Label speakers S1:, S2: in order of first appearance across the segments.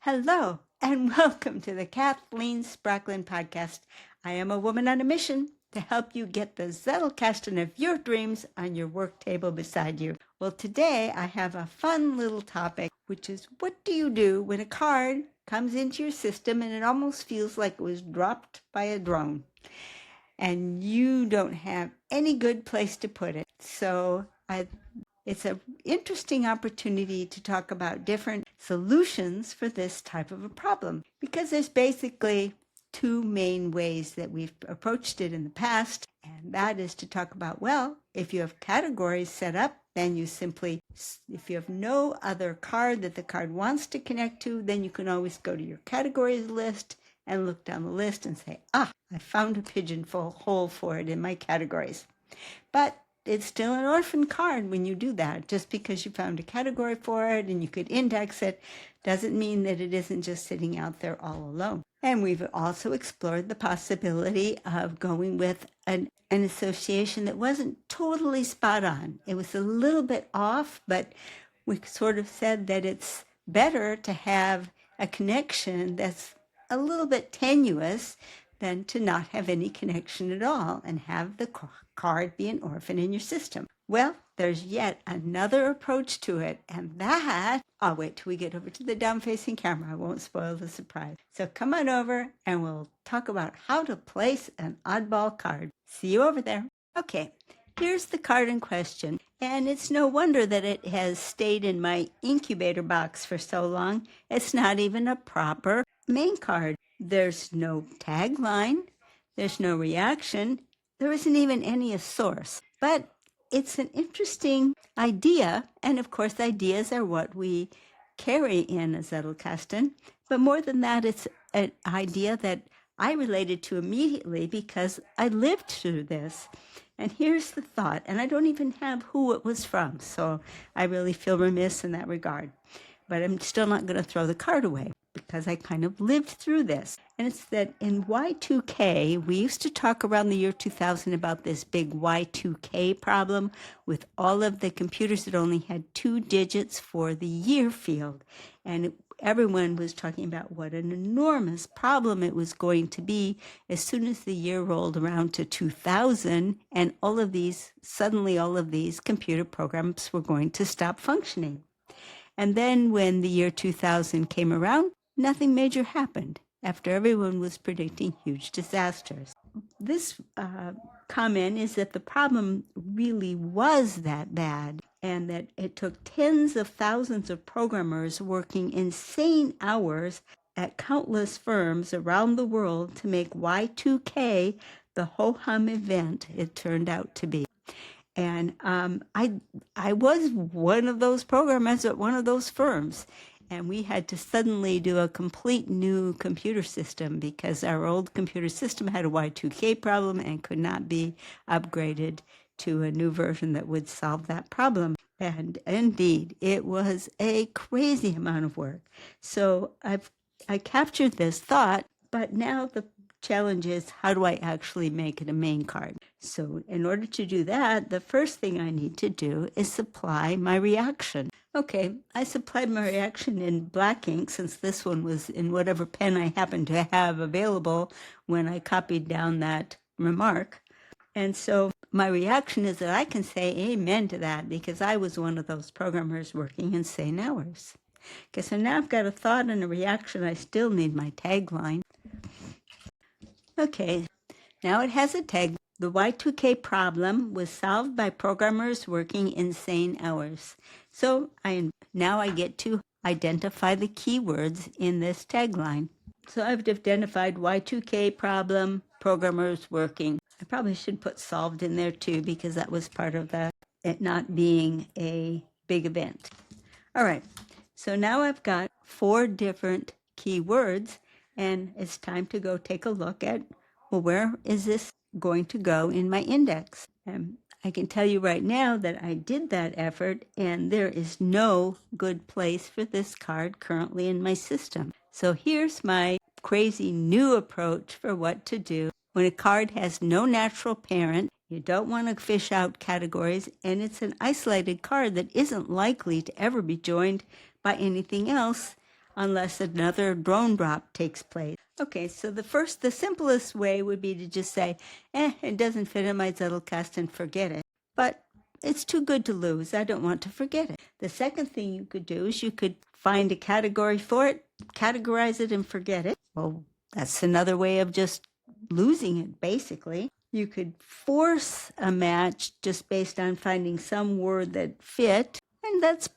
S1: Hello, and welcome to the Kathleen Spracklin podcast. I am a woman on a mission to help you get the Zettelkasten of your dreams on your work table beside you. Well, today I have a fun little topic, which is what do you do when a card comes into your system and it almost feels like it was dropped by a drone and you don't have any good place to put it. It's an interesting opportunity to talk about different solutions for this type of a problem, because there's basically two main ways that we've approached it in the past, and that is to talk about, well, if you have categories set up, then you simply, if you have no other card that the card wants to connect to, then you can always go to your categories list and look down the list and say, I found a pigeonhole hole for it in my categories. But it's still an orphan card when you do that. Just because you found a category for it and you could index it doesn't mean that it isn't just sitting out there all alone. And we've also explored the possibility of going with an association that wasn't totally spot on. It was a little bit off, but we sort of said that it's better to have a connection that's a little bit tenuous than to not have any connection at all and have the card be an orphan in your system. Well, there's yet another approach to it, and that, I'll wait till we get over to the down-facing camera. I won't spoil the surprise. So come on over and we'll talk about how to place an oddball card. See you over there. Okay, here's the card in question, and it's no wonder that it has stayed in my incubator box for so long. It's not even a proper main card. There's no tagline, there's no reaction, there isn't even any source. But it's an interesting idea, and of course ideas are what we carry in a Zettelkasten. But more than that, it's an idea that I related to immediately because I lived through this. And here's the thought, and I don't even have who it was from, so I really feel remiss in that regard. But I'm still not going to throw the card away, because I kind of lived through this. And it's that in Y2K, we used to talk around the year 2000 about this big Y2K problem with all of the computers that only had 2 digits for the year field. And everyone was talking about what an enormous problem it was going to be as soon as the year rolled around to 2000, and suddenly all of these computer programs were going to stop functioning. And then when the year 2000 came around, nothing major happened after everyone was predicting huge disasters. This comment is that the problem really was that bad, and that it took tens of thousands of programmers working insane hours at countless firms around the world to make Y2K the ho-hum event it turned out to be. And I was one of those programmers at one of those firms, and we had to suddenly do a complete new computer system because our old computer system had a Y2K problem and could not be upgraded to a new version that would solve that problem. And indeed, it was a crazy amount of work. So I captured this thought, but now the challenge is, how do I actually make it a main card? So in order to do that, the first thing I need to do is supply my reaction. Okay, I supplied my reaction in black ink, since this one was in whatever pen I happened to have available when I copied down that remark. And so my reaction is that I can say amen to that, because I was one of those programmers working insane hours. Okay, so now I've got a thought and a reaction. I still need my tagline. Okay, now it has a tag. The Y2K problem was solved by programmers working insane hours. So now I get to identify the keywords in this tagline. So I've identified Y2K problem, programmers working. I probably should put solved in there too, because that was part of it not being a big event. All right, so now I've got 4 different keywords, and it's time to go take a look at, well, where is this going to go in my index? And I can tell you right now that I did that effort, and there is no good place for this card currently in my system. So here's my crazy new approach for what to do when a card has no natural parent. You don't want to fish out categories, and it's an isolated card that isn't likely to ever be joined by anything else. unless another drone drop takes place. Okay, so the simplest way would be to just say, it doesn't fit in my Zettelkasten, forget it. But it's too good to lose. I don't want to forget it. The second thing you could do is you could find a category for it, categorize it, and forget it. Well, that's another way of just losing it, basically. You could force a match just based on finding some word that fit, and that's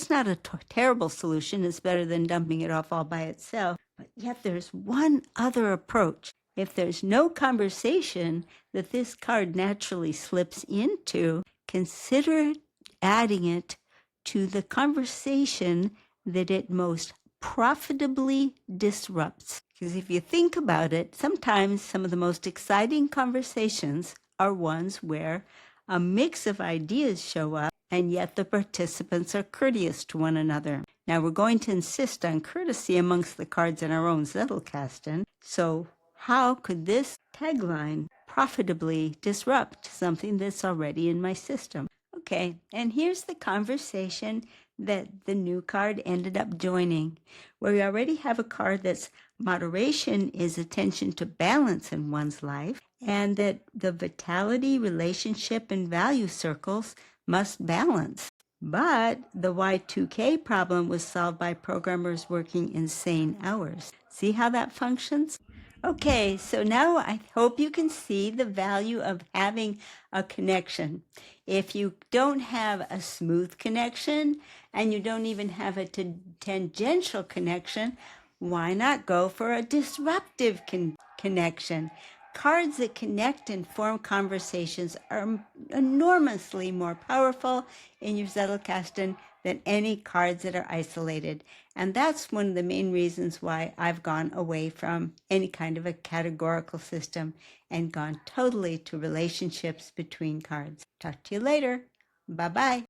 S1: not a terrible solution. It's better than dumping it off all by itself. But yet there's one other approach. If there's no conversation that this card naturally slips into, consider adding it to the conversation that it most profitably disrupts. Because if you think about it, sometimes some of the most exciting conversations are ones where a mix of ideas show up, and yet the participants are courteous to one another. Now, we're going to insist on courtesy amongst the cards in our own Zettelkasten. So how could this tagline profitably disrupt something that's already in my system? Okay, and here's the conversation that the new card ended up joining, where we already have a card that's moderation is attention to balance in one's life, and that the vitality, relationship, and value circles must balance. But the Y2K problem was solved by programmers working insane hours. See how that functions? Okay, so now I hope you can see the value of having a connection. If you don't have a smooth connection and you don't even have a tangential connection, why not go for a disruptive connection? Cards that connect and form conversations are enormously more powerful in your Zettelkasten than any cards that are isolated. And that's one of the main reasons why I've gone away from any kind of a categorical system and gone totally to relationships between cards. Talk to you later. Bye-bye.